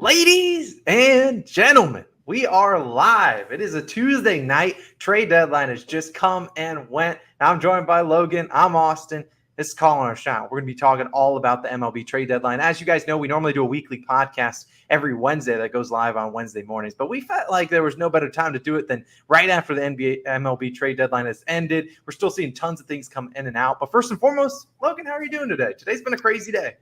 Ladies and gentlemen, we are live. It is a Tuesday night. Trade deadline has just come and went. Now I'm joined by Logan. I'm Austin. This is Calling Our Shot. We're going to be talking all about the MLB Trade Deadline. As you guys know, we normally do a weekly podcast every Wednesday that goes live on Wednesday mornings, but we felt like there was no better time to do it than right after the MLB Trade Deadline has ended. We're still seeing tons of things come in and out. But first and foremost, Logan, how are you doing today? Today's been a crazy day.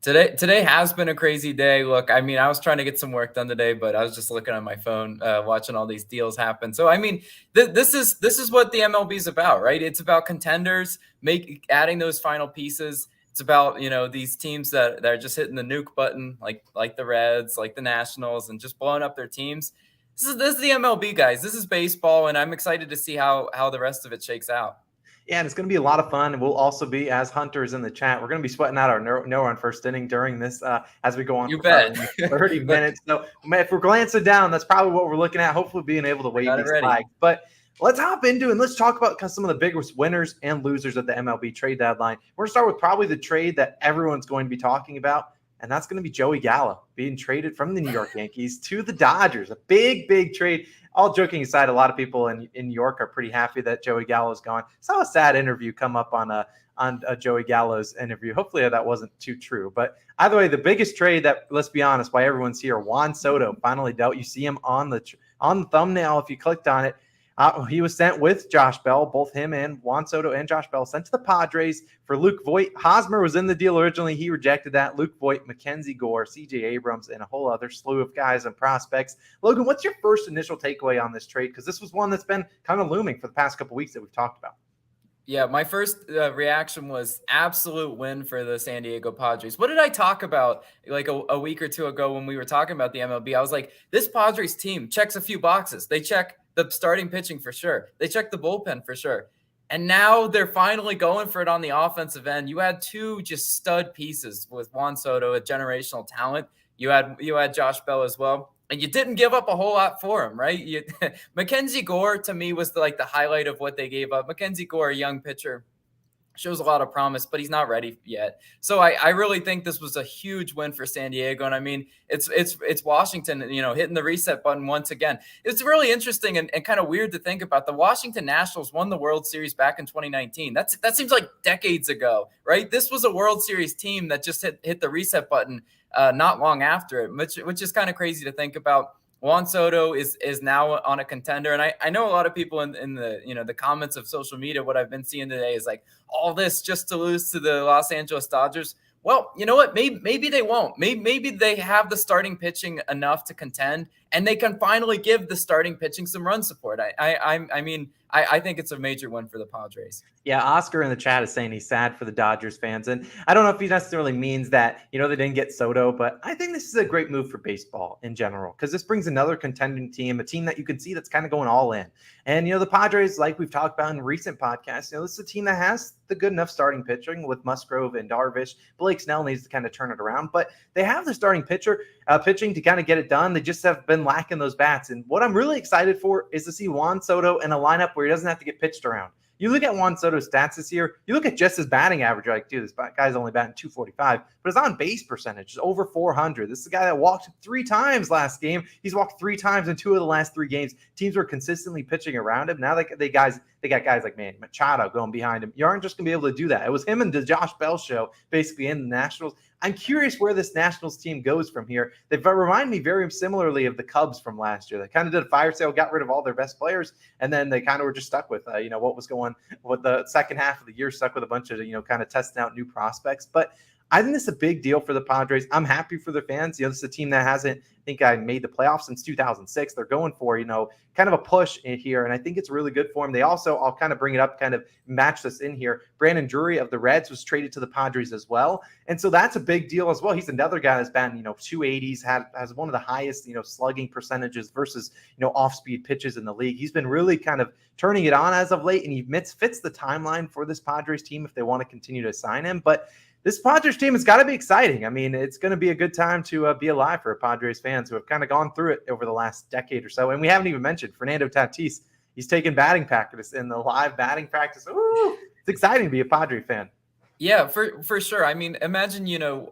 Today has been a crazy day. Look, I mean, I was trying to get some work done today, but I was just looking on my phone, watching all these deals happen. So, I mean, this is what the MLB is about, right? It's about contenders, adding those final pieces. It's about, these teams that are just hitting the nuke button, like the Reds, like the Nationals, and just blowing up their teams. This is the MLB, guys. This is baseball, and I'm excited to see how the rest of it shakes out. Yeah, and it's going to be a lot of fun. And we'll also be, as hunters in the chat, we're going to be sweating out our no run first inning during this as we go on You for bet. 30 minutes. So if we're glancing down, that's probably what we're looking at, hopefully being able to wave these flags. But let's hop into and let's talk about some of the biggest winners and losers of the MLB trade deadline. We're going to start with probably the trade that everyone's going to be talking about, and that's going to be Joey Gallo being traded from the New York Yankees to the Dodgers. A big trade. All joking aside, a lot of people in New York are pretty happy that Joey Gallo's gone. Saw a sad interview come up on Joey Gallo's interview. Hopefully that wasn't too true. But either way, the biggest trade that, let's be honest, why everyone's here, Juan Soto finally dealt. You see him on the thumbnail if you clicked on it. He was sent with Josh Bell, both him and Juan Soto and Josh Bell, sent to the Padres for Luke Voit. Hosmer was in the deal originally. He rejected that. Luke Voit, Mackenzie Gore, C.J. Abrams, and a whole other slew of guys and prospects. Logan, what's your first initial takeaway on this trade? Because this was one that's been kind of looming for the past couple of weeks that we've talked about. Yeah, my first reaction was absolute win for the San Diego Padres. What did I talk about like a week or two ago when we were talking about the MLB? I was like, this Padres team checks a few boxes. They check the starting pitching for sure. They check the bullpen for sure. And now they're finally going for it on the offensive end. You had two just stud pieces with Juan Soto, a generational talent. You had Josh Bell as well. And you didn't give up a whole lot for him, right? Mackenzie Gore, to me, was the highlight of what they gave up. Mackenzie Gore, a young pitcher, shows a lot of promise, but he's not ready yet. So I really think this was a huge win for San Diego. And I mean, it's Washington, hitting the reset button once again. It's really interesting and kind of weird to think about. The Washington Nationals won the World Series back in 2019. That seems like decades ago, right? This was a World Series team that just hit the reset button not long after it, which is kind of crazy to think about. Juan Soto is now on a contender. And I know a lot of people in the, the comments of social media, what I've been seeing today is like all this just to lose to the Los Angeles Dodgers. Well, you know what? Maybe they won't. Maybe they have the starting pitching enough to contend, and they can finally give the starting pitching some run support. I mean, I think it's a major win for the Padres. Yeah, Oscar in the chat is saying he's sad for the Dodgers fans. And I don't know if he necessarily means that, they didn't get Soto, but I think this is a great move for baseball in general because this brings another contending team, a team that you can see that's kind of going all in. And, the Padres, like we've talked about in recent podcasts, this is a team that has the good enough starting pitching with Musgrove and Darvish. Blake Snell needs to kind of turn it around, but they have the starting pitching to kind of get it done. They just have been lacking those bats. And what I'm really excited for is to see Juan Soto in a lineup where he doesn't have to get pitched around. You look at Juan Soto's stats this year, you look at just his batting average, you're like, dude, this guy's only batting 245, but his on-base percentage is over 400. This is a guy that walked 3 times last game. He's walked 3 times in 2 of the last 3 games. Teams were consistently pitching around him. Now they got guys like Manny Machado going behind him. You aren't just going to be able to do that. It was him and the Josh Bell show basically in the Nationals. I'm curious where this Nationals team goes from here. They remind me very similarly of the Cubs from last year. They kind of did a fire sale, got rid of all their best players, and then they kind of were just stuck with, what was going with the second half of the year, stuck with a bunch of, kind of testing out new prospects. But I think this is a big deal for the Padres. I'm happy for the fans. This is a team that hasn't, made the playoffs since 2006. They're going for, kind of a push in here, and I think it's really good for them. They also, I'll kind of bring it up, kind of match this in here. Brandon Drury of the Reds was traded to the Padres as well, and so that's a big deal as well. He's another guy that's been, 280s, has one of the highest, slugging percentages versus, off-speed pitches in the league. He's been really kind of turning it on as of late, and he fits the timeline for this Padres team if they want to continue to sign him. But this Padres team has got to be exciting. I mean, it's going to be a good time to be alive for Padres fans who have kind of gone through it over the last decade or so. And we haven't even mentioned Fernando Tatis. He's taking batting practice in the live batting practice. Ooh, it's exciting to be a Padre fan. Yeah, for sure. I mean, imagine,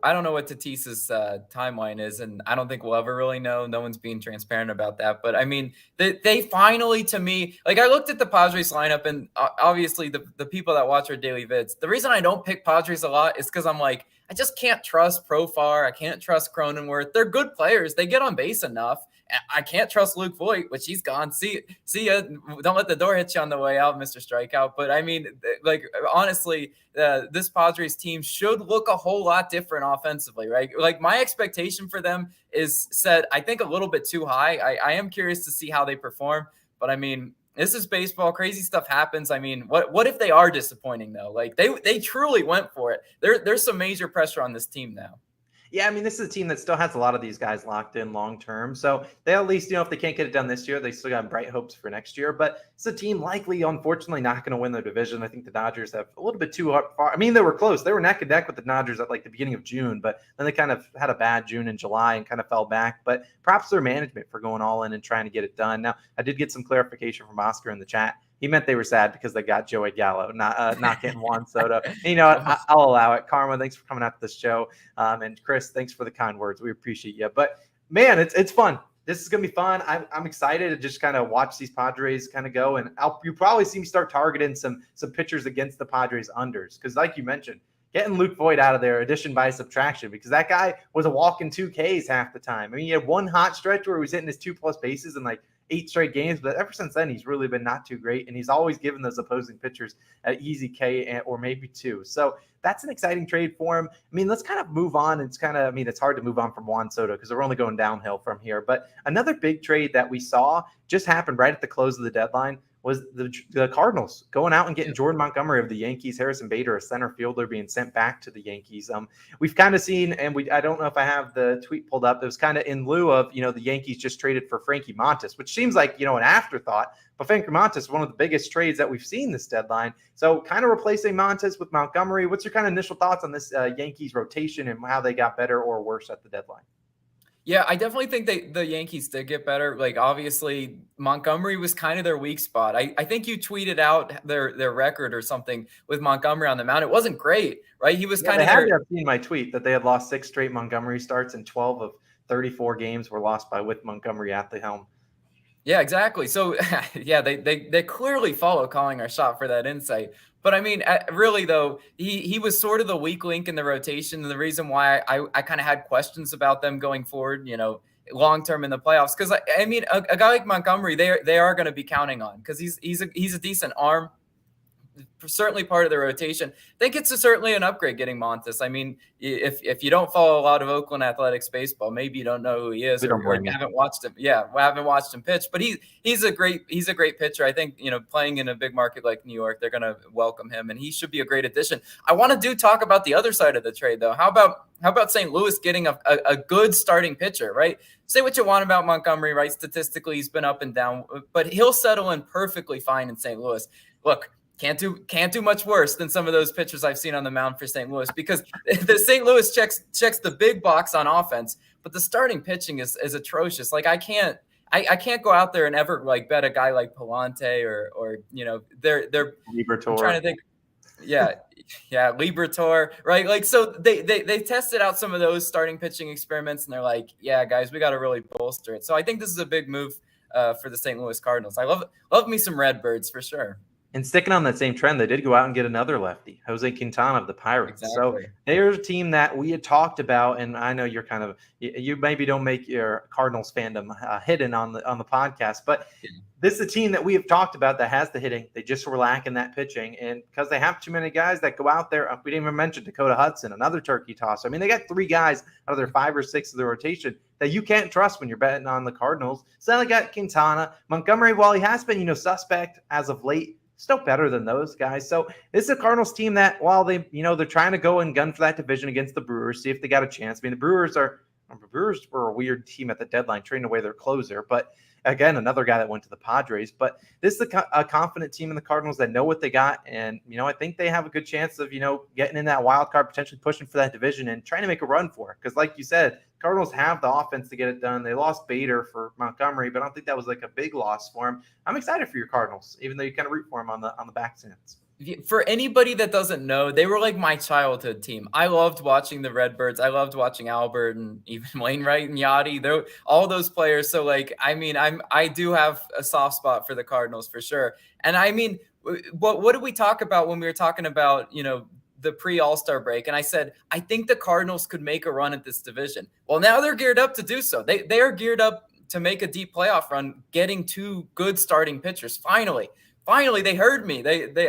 I don't know what Tatis's timeline is, and I don't think we'll ever really know. No one's being transparent about that. But I mean, they finally, to me, like I looked at the Padres lineup, and obviously the people that watch our daily vids, the reason I don't pick Padres a lot is because I'm like, I just can't trust Profar. I can't trust Cronenworth. They're good players. They get on base enough. I can't trust Luke Voigt, which he's gone. See ya. Don't let the door hit you on the way out, Mr. Strikeout. But I mean, like honestly, this Padres team should look a whole lot different offensively, right? Like my expectation for them is set, I think, a little bit too high. I am curious to see how they perform, but I mean, this is baseball. Crazy stuff happens. I mean, what if they are disappointing though? Like they truly went for it. There's some major pressure on this team now. Yeah, I mean, this is a team that still has a lot of these guys locked in long term. So they at least, if they can't get it done this year, they still got bright hopes for next year. But it's a team likely, unfortunately, not going to win the division. I think the Dodgers have a little bit too far. I mean, they were close. They were neck and neck with the Dodgers at like the beginning of June, but then they kind of had a bad June and July and kind of fell back. But props to their management for going all in and trying to get it done. Now, I did get some clarification from Oscar in the chat. He meant they were sad because they got Joey Gallo, not getting Juan Soto. And, I'll allow it. Karma, thanks for coming out to the show. And Chris, thanks for the kind words. We appreciate you. But, man, it's fun. This is going to be fun. I'm excited to just kind of watch these Padres kind of go. And you probably see me start targeting some pitchers against the Padres unders. Because like you mentioned, getting Luke Voigt out of there, addition by subtraction, because that guy was a walking 2Ks half the time. I mean, he had one hot stretch where he was hitting his 2+ bases and like 8 straight games, but ever since then, he's really been not too great, and he's always given those opposing pitchers an easy K or maybe 2. So that's an exciting trade for him. I mean, let's kind of move on. It's hard to move on from Juan Soto because we're only going downhill from here. But another big trade that we saw just happened right at the close of the deadline was the Cardinals going out and getting Jordan Montgomery of the Yankees, Harrison Bader, a center fielder, being sent back to the Yankees. We've kind of seen, and I don't know if I have the tweet pulled up. It was kind of in lieu of, the Yankees just traded for Frankie Montas, which seems like, an afterthought. But Frankie Montas is one of the biggest trades that we've seen this deadline. So kind of replacing Montas with Montgomery. What's your kind of initial thoughts on this Yankees rotation and how they got better or worse at the deadline? Yeah, I definitely think the Yankees did get better. Like, obviously, Montgomery was kind of their weak spot. I think you tweeted out their record or something with Montgomery on the mound. It wasn't great, right? He was kind of. They had to have seen my tweet that they had lost 6 straight Montgomery starts, and 12 of 34 games were lost with Montgomery at the helm. Yeah, exactly. So, yeah, they clearly follow calling our shot for that insight. But I mean, really though, he was sort of the weak link in the rotation, and the reason why I kind of had questions about them going forward, long term in the playoffs. Because I mean, a guy like Montgomery, they are going to be counting on because he's a decent arm. Certainly part of the rotation. I think it's certainly an upgrade getting Montas. I mean, if you don't follow a lot of Oakland Athletics baseball, maybe you don't know who he is or haven't watched him. Yeah, we haven't watched him pitch, but he's a great pitcher. I think, playing in a big market like New York, they're going to welcome him, and he should be a great addition. I want to talk about the other side of the trade though. How about St. Louis getting a good starting pitcher, right? Say what you want about Montgomery, right? Statistically, he's been up and down, but he'll settle in perfectly fine in St. Louis. Look, can't do much worse than some of those pitchers I've seen on the mound for St. Louis, because the St. Louis checks the big box on offense, but the starting pitching is atrocious. Like I can't go out there and ever like bet a guy like Palante or they're Liberatore. I'm trying to think. Yeah, Liberatore, right? Like, so they tested out some of those starting pitching experiments, and they're like, yeah, guys, we got to really bolster it. So I think this is a big move for the St. Louis Cardinals. I love me some Redbirds for sure. And sticking on that same trend, they did go out and get another lefty, Jose Quintana of the Pirates. Exactly. So there's a team that we had talked about, and I know you're kind of you maybe don't make your Cardinals fandom hidden on the podcast, but this is a team that we have talked about that has the hitting. They just were lacking that pitching, and because they have too many guys that go out there. We didn't even mention Dakota Hudson, another turkey tosser. I mean, they got 3 guys out of their 5 or 6 of the rotation that you can't trust when you're betting on the Cardinals. So then they got Quintana, Montgomery. While he has been suspect as of late, still better than those guys. So this is a Cardinals team that, while they, they're trying to go and gun for that division against the Brewers, see if they got a chance. I mean, the Brewers were a weird team at the deadline, trading away their closer. But again, another guy that went to the Padres. But this is a confident team in the Cardinals that know what they got. And, I think they have a good chance of, getting in that wild card, potentially pushing for that division and trying to make a run for it. Because like you said, Cardinals have the offense to get it done. They lost Bader for Montgomery, but I don't think that was like a big loss for him. I'm excited for your Cardinals, even though you kind of root for him on the back stance. For anybody that doesn't know, they were like my childhood team. I loved watching the Redbirds. I loved watching Albert and even Wainwright and Yachty. They're all those players. So like, I mean, I do have a soft spot for the Cardinals for sure. And I mean, what did we talk about when we were talking about, the pre-All-Star break? And I said, I think the Cardinals could make a run at this division. Well, now they're geared up to do so. They are geared up to make a deep playoff run, getting two good starting pitchers. Finally, they heard me.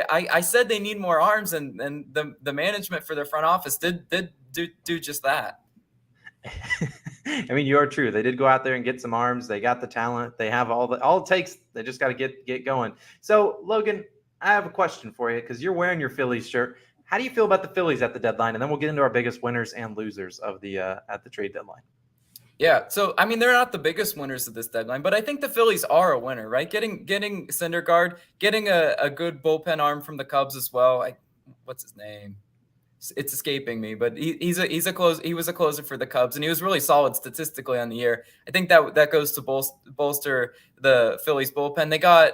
I said they need more arms, and the management for their front office did do just that. I mean, you are true. They did go out there and get some arms. They got the talent. They have all it takes. They just got to get going. So, Logan, I have a question for you because you're wearing your Phillies shirt. How do you feel about the Phillies at the deadline? And then we'll get into our biggest winners and losers of the at the trade deadline. Yeah, so I mean, they're not the biggest winners of this deadline, but I think the Phillies are a winner, right? Getting Syndergaard, getting a good bullpen arm from the Cubs as well. What's his name? It's escaping me, but he was a closer for the Cubs, and he was really solid statistically on the year. I think that goes to bolster the Phillies bullpen. They got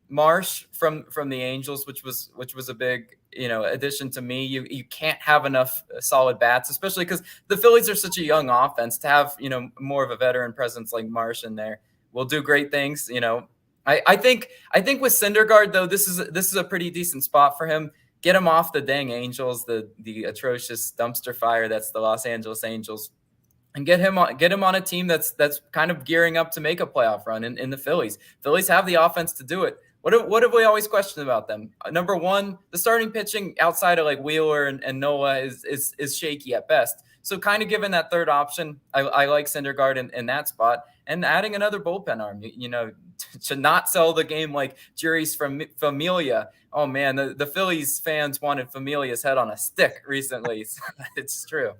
Marsh from the Angels, which was a big addition to me. You can't have enough solid bats, especially because the Phillies are such a young offense. To have more of a veteran presence like Marsh in there will do great things. I think with Syndergaard though, this is a pretty decent spot for him. Get him off the dang Angels, the atrocious dumpster fire that's the Los Angeles Angels, and get him on a team that's kind of gearing up to make a playoff run in the Phillies. Phillies have the offense to do it. What have we always questioned about them? Number one, the starting pitching outside of like Wheeler and Noah is shaky at best. So kind of given that third option, I like Syndergaard in that spot, and adding another bullpen arm, to not sell the game like Jerry's from Familia. Oh man, the Phillies fans wanted Familia's head on a stick recently. It's true.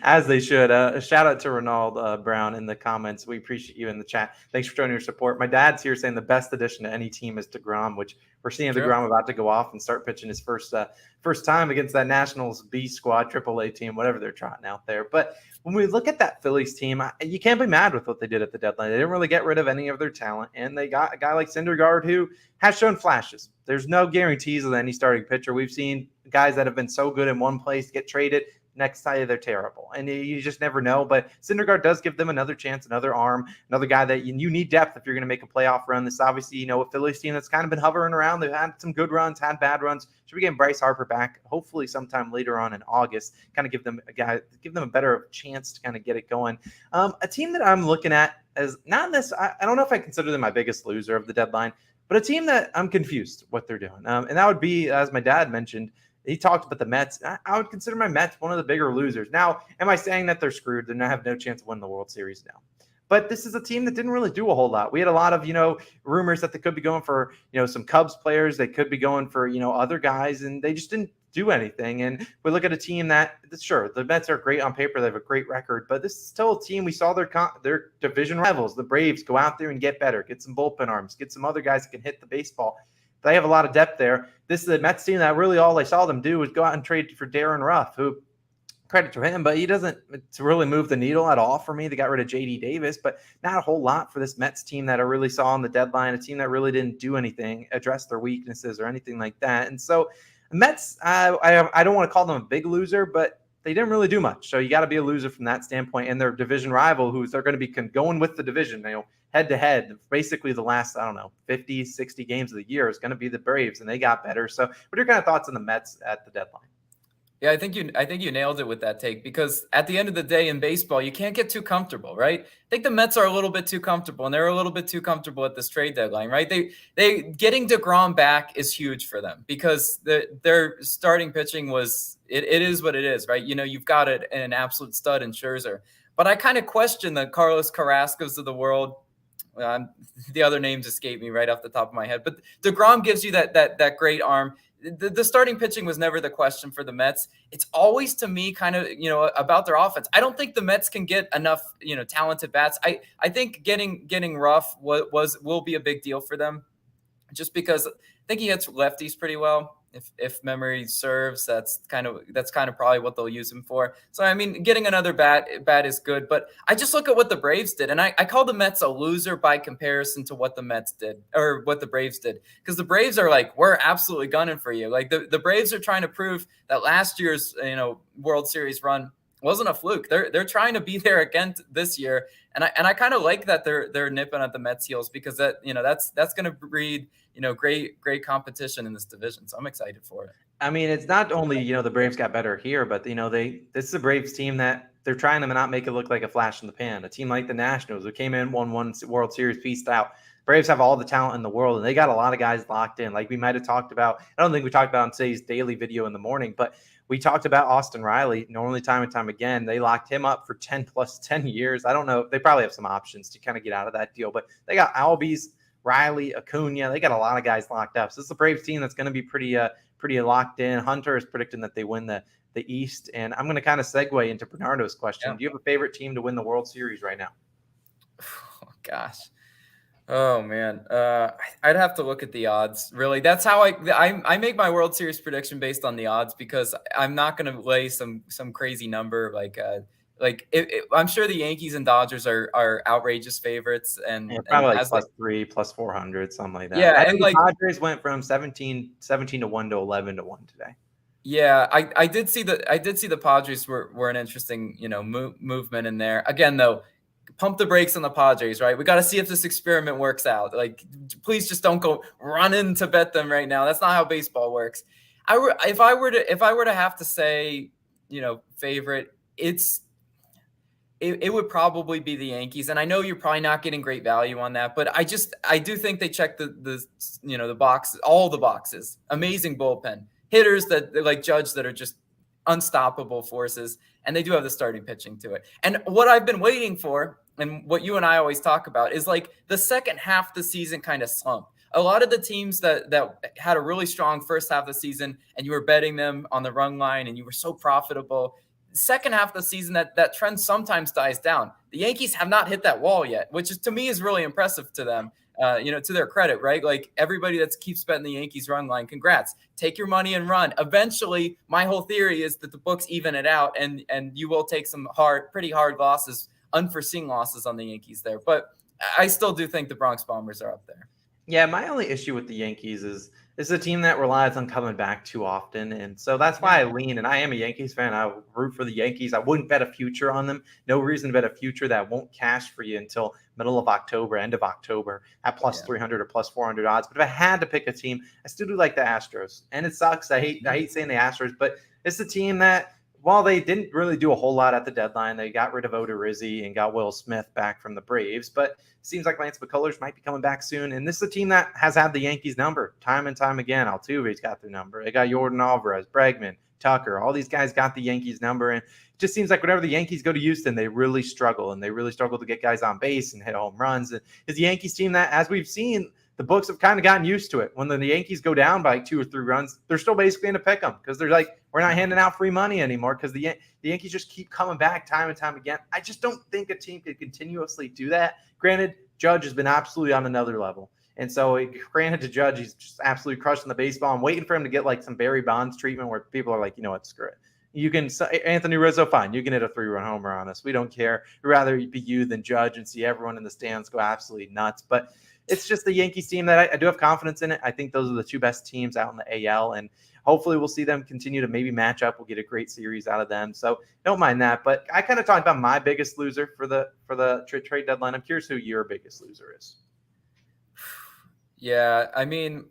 As they should. A shout out to Ronald Brown in the comments. We appreciate you in the chat. Thanks for showing your support. My dad's here saying the best addition to any team is DeGrom, which we're seeing DeGrom about to go off and start pitching his first time against that Nationals B squad, AAA team, whatever they're trotting out there. But when we look at that Phillies team, you can't be mad with what they did at the deadline. They didn't really get rid of any of their talent, and they got a guy like Syndergaard who has shown flashes. There's no guarantees with any starting pitcher. We've seen guys that have been so good in one place get traded. Next time they're terrible, and you just never know. But Syndergaard does give them another chance, another arm, another guy that you need depth if you're going to make a playoff run. This obviously, a Phillies team that's kind of been hovering around. They've had some good runs, had bad runs. Should be getting Bryce Harper back, hopefully sometime later on in August. Kind of give them a better chance to kind of get it going. A team that I'm looking at as not this. I don't know if I consider them my biggest loser of the deadline, but a team that I'm confused what they're doing, and that would be, as my dad mentioned. He talked about the Mets. I would consider my Mets one of the bigger losers. Now, am I saying that they're screwed? They have no chance of winning the World Series now. But this is a team that didn't really do a whole lot. We had a lot of, rumors that they could be going for, some Cubs players. They could be going for, other guys, and they just didn't do anything. And we look at a team that, sure, the Mets are great on paper. They have a great record, but this is still a team. We saw their division rivals, the Braves, go out there and get better, get some bullpen arms, get some other guys that can hit the baseball. They have a lot of depth there. This is a Mets team that really all I saw them do was go out and trade for Darren Ruff, who, credit to him, but he doesn't really move the needle at all for me. They got rid of J.D. Davis, but not a whole lot for this Mets team that I really saw on the deadline, a team that really didn't do anything, address their weaknesses or anything like that. And so Mets, I don't want to call them a big loser, but they didn't really do much. So you got to be a loser from that standpoint. And their division rival, who they're going to be going with the division, head-to-head, basically the last, 50, 60 games of the year is going to be the Braves, and they got better. So what are your kind of thoughts on the Mets at the deadline? Yeah, I think you nailed it with that take, because at the end of the day in baseball, you can't get too comfortable, right? I think the Mets are a little bit too comfortable, and they're a little bit too comfortable at this trade deadline, right? They getting DeGrom back is huge for them because their starting pitching it is what it is, right? You've got an absolute stud in Scherzer, but I kind of question the Carlos Carrascos of the world. The other names escape me right off the top of my head, but DeGrom gives you that great arm. The starting pitching was never the question for the Mets. It's always, to me, kind of, about their offense. I don't think the Mets can get enough, talented bats. I think getting Ruff will be a big deal for them, just because I think he hits lefties pretty well. If memory serves, that's kind of probably what they'll use him for. So I mean, getting another bat is good, but I just look at what the Braves did, and I call the Mets a loser by comparison to what the Mets did or what the Braves did, because the Braves are like, we're absolutely gunning for you. Like the Braves are trying to prove that last year's World Series run wasn't a fluke. They're trying to be there again this year, and I kind of like that they're nipping at the Mets' heels, because that's going to breed great competition in this division. So I'm excited for it. I mean, it's not only, the Braves got better here, but, this is a Braves team that they're trying to not make it look like a flash in the pan. A team like the Nationals, who came in, won one World Series, pieced out. Braves have all the talent in the world, and they got a lot of guys locked in. Like we might have talked about, I don't think we talked about in today's daily video in the morning, but we talked about Austin Riley. Normally, time and time again, they locked him up for 10 years. I don't know. They probably have some options to kind of get out of that deal, but they got Albies, Riley, Acuna. They got a lot of guys locked up. So it's a Braves team that's going to be pretty locked in. Hunter is predicting that they win the East. And I'm going to kind of segue into Bernardo's question. Yeah. Do you have a favorite team to win the World Series right now? Oh, gosh. Oh, man. I'd have to look at the odds. Really, that's how I make my World Series prediction based on the odds, because I'm not going to lay some crazy number I'm sure the Yankees and Dodgers are outrageous favorites, and probably like +3, +400, something like that. Yeah, I think the Dodgers went from 17 to 1 to 11 to 1 today. Yeah, I did see the Padres were an interesting movement in there. Again, though, pump the brakes on the Padres, right? We got to see if this experiment works out. Like, please just don't go running to bet them right now. That's not how baseball works. If I were to have to say, favorite, it would probably be the Yankees. And I know you're probably not getting great value on that, but I do think they check the boxes, all the boxes. Amazing bullpen, hitters that like Judge that are just unstoppable forces, and they do have the starting pitching to it. And what I've been waiting for, and what you and I always talk about, is like the second half of the season kind of slump. A lot of the teams that had a really strong first half of the season, and you were betting them on the run line, and you were so profitable. Second half of the season, that trend sometimes dies down. The Yankees have not hit that wall yet, which is, to me, is really impressive to them. To their credit, right? Like everybody that keeps betting the Yankees run line, congrats. Take your money and run. Eventually, my whole theory is that the books even it out, and you will take some pretty hard losses, unforeseen losses on the Yankees there. But I still do think the Bronx Bombers are up there. Yeah, my only issue with the Yankees is it's a team that relies on coming back too often. And so that's why I lean, and I am a Yankees fan. I root for the Yankees. I wouldn't bet a future on them. No reason to bet a future that won't cash for you until middle of October, end of October at +300 or +400 odds. But if I had to pick a team, I still do like the Astros. And it sucks. I hate saying the Astros, but it's a team that, while they didn't really do a whole lot at the deadline, they got rid of Odorizzi and got Will Smith back from the Braves. But it seems like Lance McCullers might be coming back soon. And this is a team that has had the Yankees number time and time again. Altuve's got their number. They got Jordan Alvarez, Bregman, Tucker. All these guys got the Yankees number. And it just seems like whenever the Yankees go to Houston, they really struggle. And they really struggle to get guys on base and hit home runs. And it's the Yankees team that, as we've seen, the books have kind of gotten used to it. When the Yankees go down by 2 or 3 runs, they're still basically going to pick them, because they're like, we're not handing out free money anymore, because the Yankees just keep coming back time and time again. I just don't think a team could continuously do that. Granted, Judge has been absolutely on another level. And so, granted to Judge, he's just absolutely crushing the baseball. I'm waiting for him to get like some Barry Bonds treatment where people are like, you know what, screw it. You can, Anthony Rizzo, fine. You can hit a 3-run homer on us. We don't care. We'd rather be you than Judge and see everyone in the stands go absolutely nuts. But it's just the Yankees team that I do have confidence in it. I think those are the 2 best teams out in the AL, and hopefully we'll see them continue to maybe match up. We'll get a great series out of them. So don't mind that. But I kind of talked about my biggest loser for the trade deadline. I'm curious who your biggest loser is. Yeah, I mean,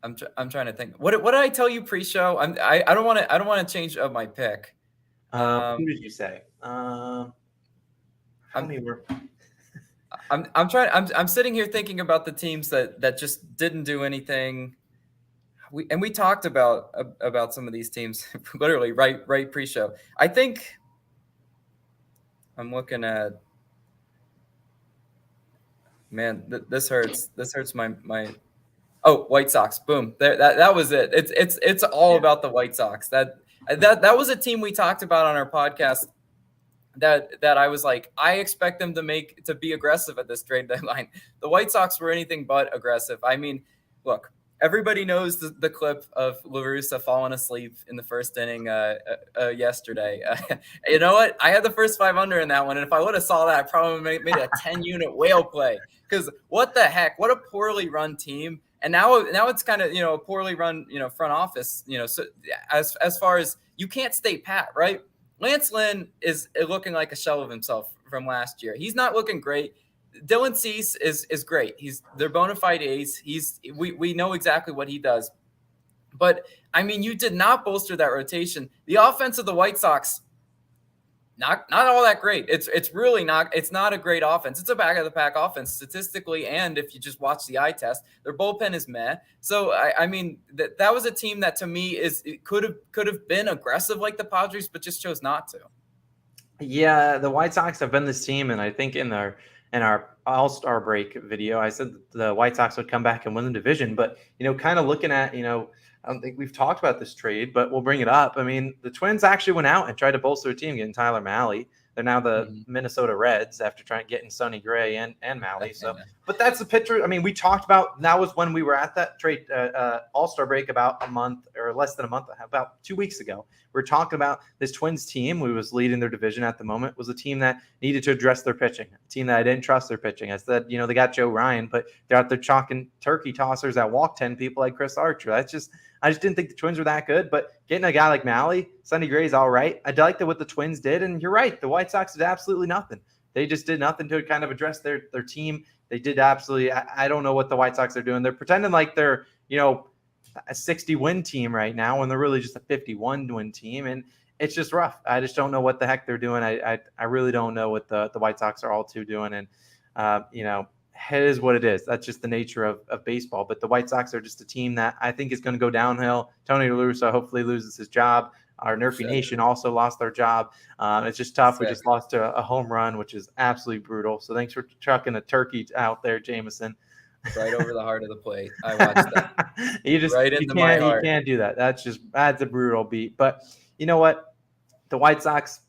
I'm trying to think. What did I tell you pre-show? I don't want to change up my pick. Who did you say? I'm sitting here thinking about the teams that just didn't do anything. We talked about some of these teams literally right pre-show. I think I'm looking at, man, this hurts. This hurts my White Sox. Boom. That was it. It's all about the White Sox. That was a team we talked about on our podcast. That I was like, I expect them to be aggressive at this trade deadline. The White Sox were anything but aggressive. I mean, look, everybody knows the clip of La Russa falling asleep in the first inning yesterday. You know what? I had the first 5 under in that one, and if I would have saw that, I probably made a 10-unit whale play. Because what the heck? What a poorly run team. And now it's kind of, a poorly run, front office, so as far as you can't stay pat, right? Lance Lynn is looking like a shell of himself from last year. He's not looking great. Dylan Cease is great. He's their bona fide ace. We know exactly what he does. But I mean, you did not bolster that rotation. The offense of the White Sox, not all that great. It's really not. It's not a great offense. It's a back of the pack offense statistically, and if you just watch the eye test, their bullpen is meh. So I mean that was a team that to me could have been aggressive like the Padres, but just chose not to. Yeah, the White Sox have been this team, and I think in our All-Star break video, I said the White Sox would come back and win the division. But kind of looking at I don't think we've talked about this trade, but we'll bring it up. I mean, the Twins actually went out and tried to bolster a team, getting Tyler Mahle. They're now the Minnesota Reds after getting Sonny Gray and Mahle. So, but that's the picture. I mean, we talked about, that was when we were at that trade All-Star break about a month or less than a month, about 2 weeks ago. We were talking about this Twins team, who was leading their division at the moment, was a team that needed to address their pitching, a team that I didn't trust their pitching. I said, they got Joe Ryan, but they're out there chalking turkey tossers that walk 10 people like Chris Archer. I just didn't think the Twins were that good, but getting a guy like Mahle, Sonny Gray's all right. I like what the Twins did, and you're right. The White Sox did absolutely nothing. They just did nothing to kind of address their team. They did absolutely – I don't know what the White Sox are doing. They're pretending like they're, a 60-win team right now when they're really just a 51-win team, and it's just rough. I just don't know what the heck they're doing. I really don't know what the White Sox are all two doing, and, it is what it is. That's just the nature of baseball. But the White Sox are just a team that I think is going to go downhill. Tony La Russa hopefully loses his job. Our Nerfy Nation also lost their job. It's just tough. We just lost a home run, which is absolutely brutal. So thanks for chucking a turkey out there, Jameson. Right over the heart of the plate. I watched that. My heart. You can't do that. That's a brutal beat. But you know what? The White Sox,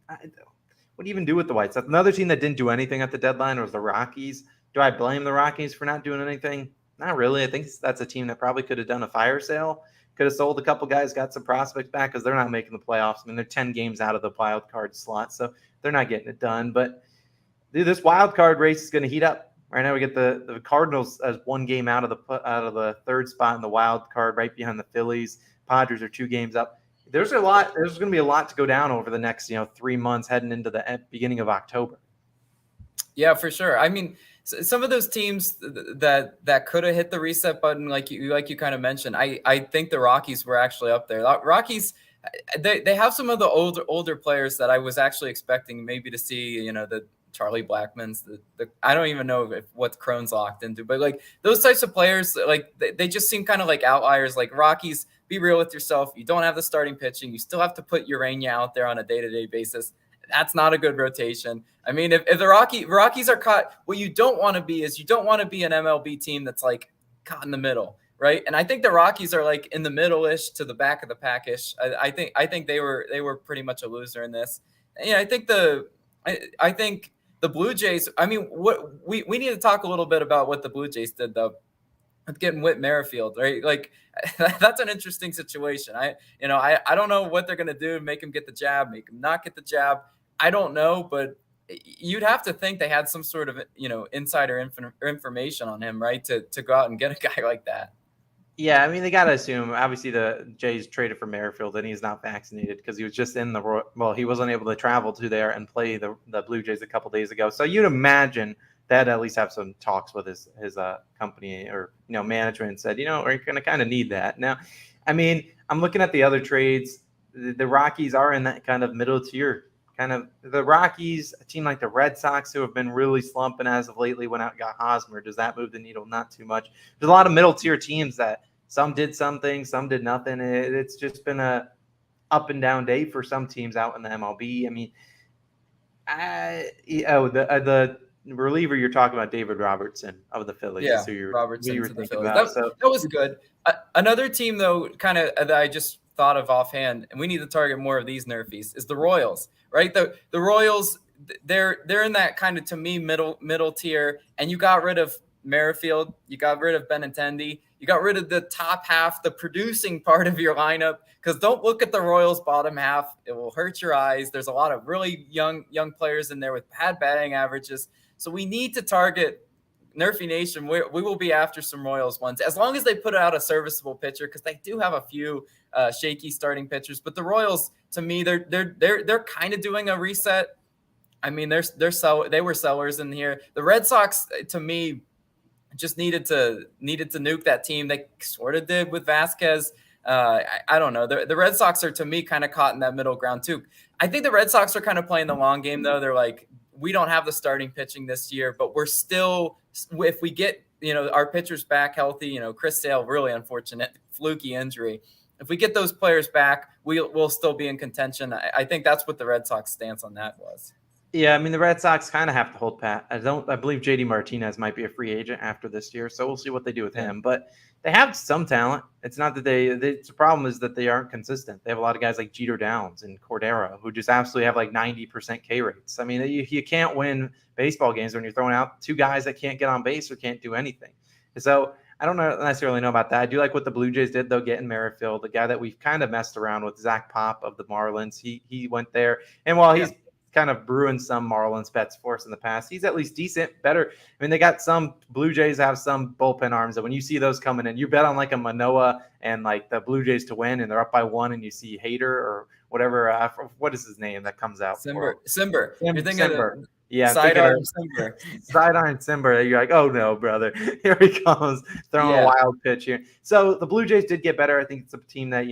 what do you even do with the White Sox? Another team that didn't do anything at the deadline was the Rockies. Do I blame the Rockies for not doing anything? Not really. I think that's a team that probably could have done a fire sale, could have sold a couple guys, got some prospects back, because they're not making the playoffs. I mean, they're 10 games out of the wild card slot, so they're not getting it done. But this wild card race is going to heat up. Right now we get the Cardinals as 1 game out of the third spot in the wild card, right behind the Phillies. Padres are 2 games up. There's going to be a lot to go down over the next 3 months heading into the beginning of October. Yeah, for sure. I mean, some of those teams that could have hit the reset button, like you kind of mentioned, I think the Rockies were actually up there. Rockies, they have some of the older players that I was actually expecting maybe to see. The Charlie Blackmon's, I don't even know what Crohn's locked into, but like those types of players, like they just seem kind of like outliers. Like Rockies, be real with yourself. You don't have the starting pitching. You still have to put Urania out there on a day-to-day basis. That's not a good rotation. I mean, if the Rockies are caught, what you don't want to be is you don't want to be an MLB team that's like caught in the middle, right? And I think the Rockies are like in the middle-ish to the back of the pack-ish. I think they were pretty much a loser in this. And, I think the Blue Jays. I mean, what we need to talk a little bit about what the Blue Jays did though. With getting Whit Merrifield, right? Like that's an interesting situation. I don't know what they're gonna do to make him get the jab, make him not get the jab. I don't know, but you'd have to think they had some sort of insider information on him, right? To go out and get a guy like that. Yeah, I mean, they got to assume, obviously, the Jays traded for Merrifield, and he's not vaccinated because he was just he wasn't able to travel to there and play the Blue Jays a couple days ago. So you'd imagine that at least have some talks with his company or, management and said, we're going to kind of need that. Now, I mean, I'm looking at the other trades. The Rockies are in that kind of middle tier. The Rockies, a team like the Red Sox, who have been really slumping as of lately, went out and got Hosmer. Does that move the needle? Not too much. There's a lot of middle tier teams that some did something, some did nothing. It's just been a up and down day for some teams out in the MLB. I mean, the reliever you're talking about, David Robertson of the Phillies. Yeah, Robertson of the Phillies. That was good. Another team, though, kind of that I just thought of offhand, and we need to target more of these nerfies, is the Royals, right? The Royals, they're in that kind of, to me, middle tier, and you got rid of Merrifield, you got rid of Benintendi, You got rid of the top half, the producing part of your lineup, because don't look at the Royals bottom half. It will hurt your eyes. There's a lot of really young players in there with bad batting averages. So we need to target Nerfy Nation. We will be after some Royals ones, as long as they put out a serviceable pitcher, because they do have a few shaky starting pitchers. But the Royals, to me, they're kind of doing a reset. I mean, they were sellers in here. The Red Sox, to me, just needed to nuke that team. They sort of did with Vasquez. I don't know. The Red Sox are, to me, kind of caught in that middle ground too. I think the Red Sox are kind of playing the long game, though. They're like, we don't have the starting pitching this year, but we're still, if we get, our pitchers back healthy, Chris Sale, really unfortunate, fluky injury. If we get those players back, we'll still be in contention. I think that's what the Red Sox stance on that was. Yeah, I mean, the Red Sox kind of have to hold pat. I believe JD Martinez might be a free agent after this year, so we'll see what they do with him. But they have some talent. It's not that the problem is that they aren't consistent. They have a lot of guys like Jeter Downs and Cordero who just absolutely have like 90% K rates. I mean, you can't win baseball games when you're throwing out two guys that can't get on base or can't do anything. So I don't necessarily know about that. I do like what the Blue Jays did, though, getting Merrifield, the guy that we've kind of messed around with, Zach Pop of the Marlins. He went there. And while he's kind of ruined some Marlins bets for us in the past, he's at least decent, better. I mean, they got some Blue Jays have some bullpen arms that when you see those coming in, you bet on like a Manoah and like the Blue Jays to win, and they're up by 1, and you see Hader or whatever. What is his name that comes out? Simber. You're thinking Simber. Yeah, sidearm Simber. Sidearm Simber. You're like, oh no, brother, here he comes throwing a wild pitch here. So the Blue Jays did get better. I think it's a team that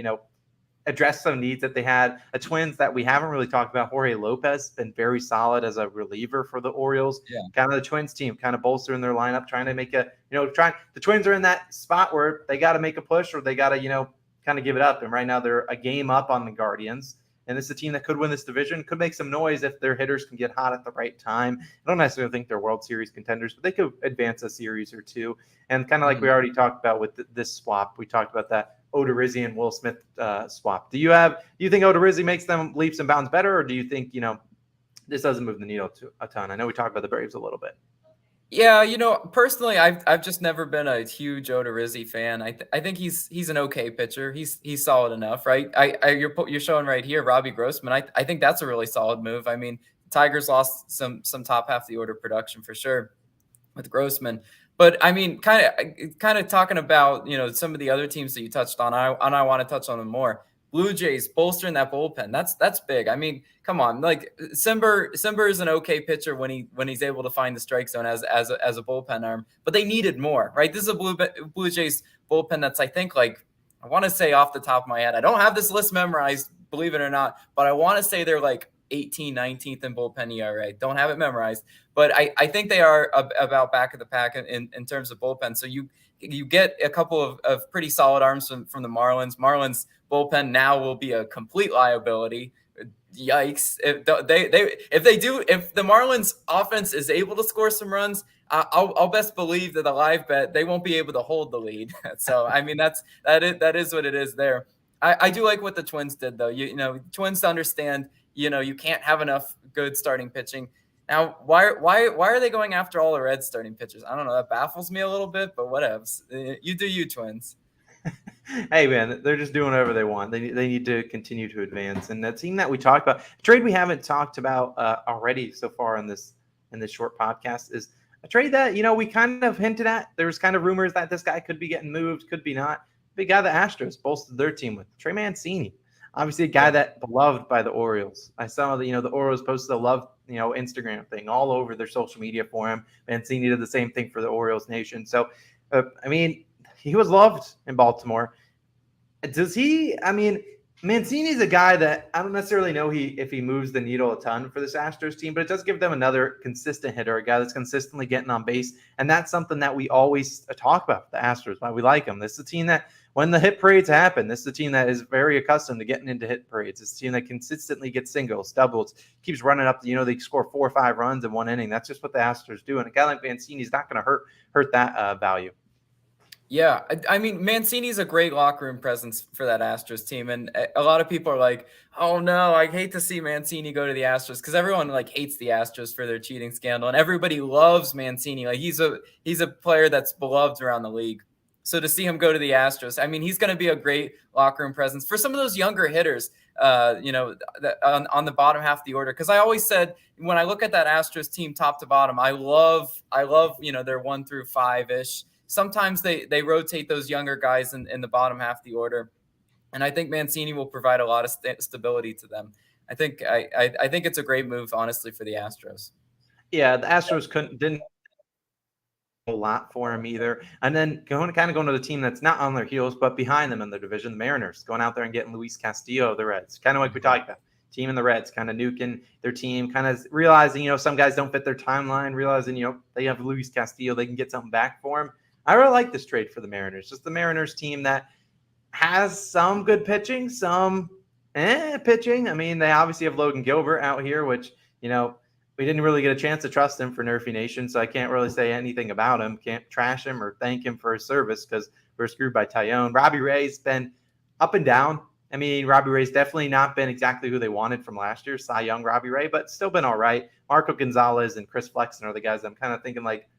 address some needs that they had. A Twins that we haven't really talked about, Jorge Lopez, been very solid as a reliever for the Orioles. Yeah. Kind of the Twins team, kind of bolstering their lineup, trying to make the Twins are in that spot where they got to make a push or they got to, kind of give it up. And right now they're a game up on the Guardians. And this is a team that could win this division, could make some noise if their hitters can get hot at the right time. I don't necessarily think they're World Series contenders, but they could advance a series or two. And kind of like we already talked about with this swap, we talked about that Odorizzi and Will Smith swap. Do you think Odorizzi makes them leaps and bounds better, or do you think this doesn't move the needle a ton? I know we talked about the Braves a little bit. Yeah, personally, I've just never been a huge Odorizzi fan. I think he's an okay pitcher. He's solid enough, right? You're showing right here Robbie Grossman. I think that's a really solid move. I mean, Tigers lost some top half of the order production for sure with Grossman. But I mean, kind of talking about some of the other teams that you touched on. I want to touch on them more. Blue Jays bolstering that bullpen. That's big. I mean, come on, like Simber is an okay pitcher when he's able to find the strike zone as a bullpen arm. But they needed more, right? This is a Blue Jays bullpen that's I want to say off the top of my head. I don't have this list memorized, believe it or not, but I want to say they're like 18th, 19th in bullpen ERA. Don't have it memorized, but I think they are about back of the pack in terms of bullpen. So you get a couple of pretty solid arms from the Marlins. Marlins bullpen now will be a complete liability. Yikes! If the Marlins offense is able to score some runs, I'll best believe that the live bet they won't be able to hold the lead. So I mean that is what it is there. I do like what the Twins did though. Twins understand. You can't have enough good starting pitching. Now, why are they going after all the Reds starting pitchers? I don't know. That baffles me a little bit, but whatevs. You do you, Twins. Hey, man, they're just doing whatever they want. They need to continue to advance. And that team that we talked about, a trade we haven't talked about already so far in this short podcast is a trade that, we kind of hinted at. There was kind of rumors that this guy could be getting moved, could be not. Big guy the Astros bolstered their team with, Trey Mancini. Obviously, a guy that beloved by the Orioles. I saw the Orioles posted a love, Instagram thing all over their social media for him. Mancini did the same thing for the Orioles nation. So, he was loved in Baltimore. Mancini's a guy that I don't necessarily know if he moves the needle a ton for this Astros team, but it does give them another consistent hitter, a guy that's consistently getting on base. And that's something that we always talk about, the Astros, why we like them. This is a team that when the hit parades happen, this is a team that is very accustomed to getting into hit parades. It's a team that consistently gets singles, doubles, keeps running up. They score 4 or 5 runs in one inning. That's just what the Astros do. And a guy like Mancini is not going to hurt that value. Yeah, I mean, Mancini's a great locker room presence for that Astros team. And a lot of people are like, oh, no, I hate to see Mancini go to the Astros because everyone hates the Astros for their cheating scandal. And everybody loves Mancini. He's a player that's beloved around the league. So to see him go to the Astros, I mean, he's going to be a great locker room presence for some of those younger hitters, on the bottom half of the order. Because I always said, when I look at that Astros team top to bottom, I love, their 1 through 5-ish. Sometimes they rotate those younger guys in the bottom half of the order. And I think Mancini will provide a lot of stability to them. I think it's a great move, honestly, for the Astros. Yeah, the Astros didn't a lot for him either. And then going to the team that's not on their heels, but behind them in the division, the Mariners, going out there and getting Luis Castillo of the Reds. Kind of like we talked about. Team in the Reds, kind of nuking their team, kind of realizing, some guys don't fit their timeline, realizing, they have Luis Castillo, they can get something back for him. I really like this trade for the Mariners. Just the Mariners team that has some good pitching, some pitching. I mean, they obviously have Logan Gilbert out here, which, we didn't really get a chance to trust him for Nerfy Nation, so I can't really say anything about him. Can't trash him or thank him for his service because we're screwed by Tyone. Robbie Ray's been up and down. I mean, Robbie Ray's definitely not been exactly who they wanted from last year, Cy Young Robbie Ray, but still been all right. Marco Gonzalez and Chris Flexen are the guys I'm kind of thinking, like,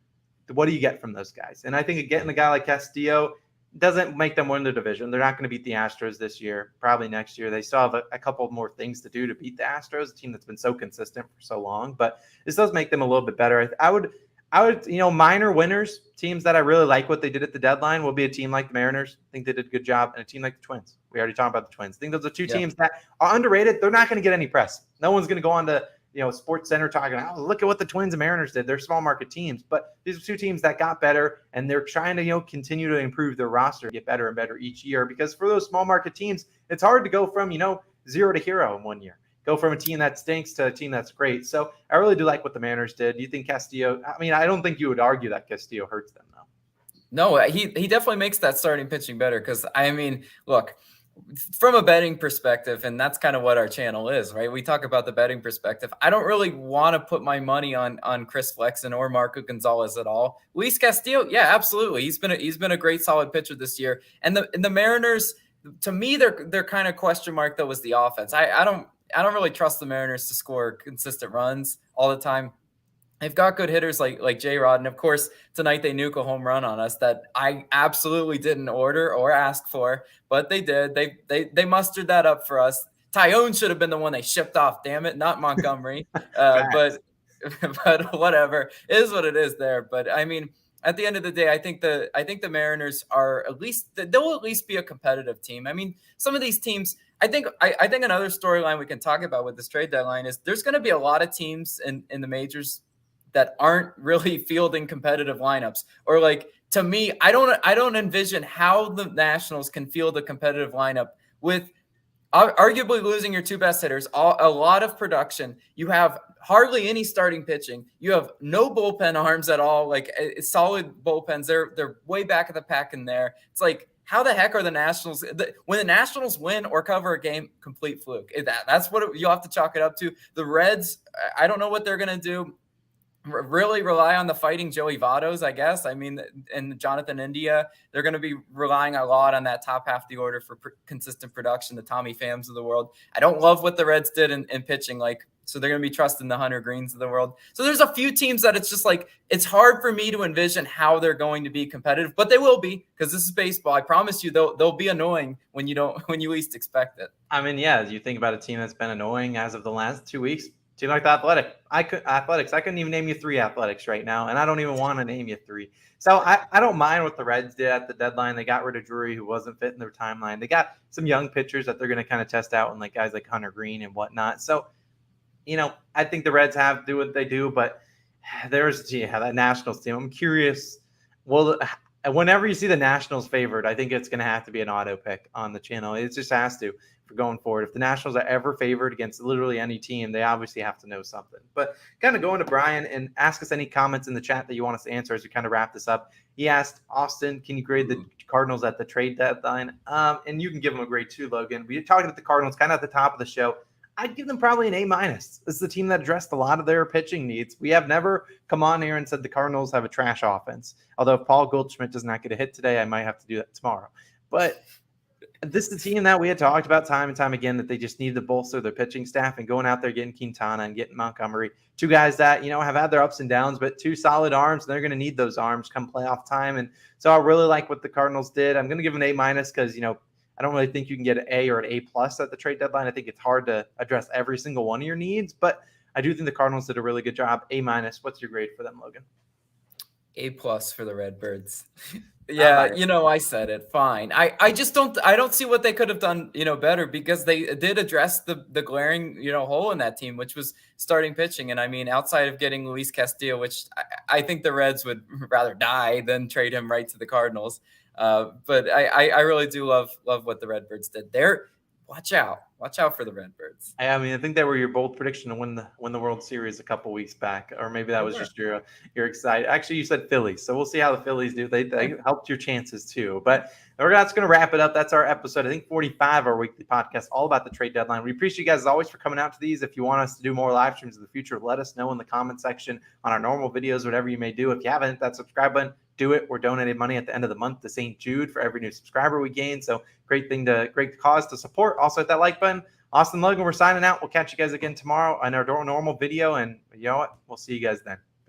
what do you get from those guys? And I think getting a guy like Castillo doesn't make them win the division. They're not going to beat the Astros this year, probably next year. They still have a couple more things to do to beat the Astros, a team that's been so consistent for so long. But this does make them a little bit better. I would, minor winners, teams that I really like what they did at the deadline will be a team like the Mariners. I think they did a good job. And a team like the Twins. We already talked about the Twins. I think those are two teams that are underrated. They're not going to get any press. No one's going to go on to Sports Center talking, look at what the Twins and Mariners did. They're small market teams, but these are two teams that got better, and they're trying to, continue to improve their roster, get better and better each year. Because for those small market teams, it's hard to go from, 0 to hero in 1 year. Go from a team that stinks to a team that's great. So I really do like what the Mariners did. Do you think Castillo? I mean, I don't think you would argue that Castillo hurts them, though. No, he definitely makes that starting pitching better. Because look, from a betting perspective, and that's kind of what our channel is, right? We talk about the betting perspective. I don't really want to put my money on Chris Flexen or Marco Gonzalez at all. Luis Castillo, yeah, absolutely. He's been a great solid pitcher this year. And the Mariners, to me, they're kind of question mark though was the offense. I don't really trust the Mariners to score consistent runs all the time. They've got good hitters like J-Rod, and of course tonight they nuke a home run on us that I absolutely didn't order or ask for, but they did. They mustered that up for us. Tyone should have been the one they shipped off, damn it, not Montgomery. But whatever, it is what it is there. But I mean, at the end of the day, I think the Mariners are they'll at least be a competitive team. I mean, some of these teams. I think another storyline we can talk about with this trade deadline is there's going to be a lot of teams in the majors that aren't really fielding competitive lineups. Or to me, I don't envision how the Nationals can field a competitive lineup with arguably losing your two best hitters, a lot of production. You have hardly any starting pitching. You have no bullpen arms at all, solid bullpens. They're way back of the pack in there. It's like, how the heck are the Nationals? When the Nationals win or cover a game, complete fluke. That's what you'll have to chalk it up to. The Reds, I don't know what they're going to do. Really rely on the fighting Joey Vottos, I guess. I mean, and Jonathan India, they're going to be relying a lot on that top half of the order for consistent production, the Tommy Phams of the world. I don't love what the Reds did in pitching, so they're going to be trusting the Hunter Greens of the world. So there's a few teams that it's just it's hard for me to envision how they're going to be competitive, but they will be, because this is baseball. I promise you they'll be annoying when you least expect it. I mean, yeah, you think about a team that's been annoying as of the last 2 weeks. Team like the Athletics. I couldn't even name you 3 Athletics right now, and I don't even want to name you 3. So I don't mind what the Reds did at the deadline. They got rid of Drury, who wasn't fitting their timeline. They got some young pitchers that they're going to kind of test out, and guys like Hunter Green and whatnot. So, I think the Reds do what they do, but there's that Nationals team. I'm curious. Well, whenever you see the Nationals favored, I think it's going to have to be an auto pick on the channel. It just has to. For going forward, if the Nationals are ever favored against literally any team, they obviously have to know something. But kind of going to Brian and ask us any comments in the chat that you want us to answer as we kind of wrap this up. He asked, Austin, can you grade the Cardinals at the trade deadline? And you can give them a grade too, Logan. We talked about the Cardinals kind of at the top of the show. I'd give them probably an A-. This is the team that addressed a lot of their pitching needs. We have never come on here and said the Cardinals have a trash offense. Although if Paul Goldschmidt does not get a hit today, I might have to do that tomorrow. But This is the team that we had talked about time and time again that they just need to bolster their pitching staff, and going out there getting Quintana and getting Montgomery, two guys that, have had their ups and downs, but two solid arms. And they're going to need those arms come playoff time. And so I really like what the Cardinals did. I'm going to give an A- because, I don't really think you can get an A or an A+ at the trade deadline. I think it's hard to address every single one of your needs, but I do think the Cardinals did a really good job. A-. What's your grade for them, Logan? A+ for the Redbirds. Yeah, I said it. Fine. I just don't see what they could have done, better, because they did address the glaring, hole in that team, which was starting pitching. And I mean, outside of getting Luis Castillo, which I think the Reds would rather die than trade him right to the Cardinals. But I really do love what the Redbirds did there. Watch out for the Redbirds. I mean, I think that were your bold prediction to win the World Series a couple weeks back, or maybe that was just your excited. Actually, you said Phillies, so we'll see how the Phillies do. They helped your chances too. But that's going to wrap it up. That's our episode, I think 45, our weekly podcast, all about the trade deadline. We appreciate you guys as always for coming out to these. If you want us to do more live streams in the future, let us know in the comment section on our normal videos, whatever you may do. If you haven't hit that subscribe button, do it. We're donating money at the end of the month to St. Jude for every new subscriber we gain. So great cause to support. Also hit that like button. Austin, Logan, we're signing out. We'll catch you guys again tomorrow on our normal video. And you know what? We'll see you guys then.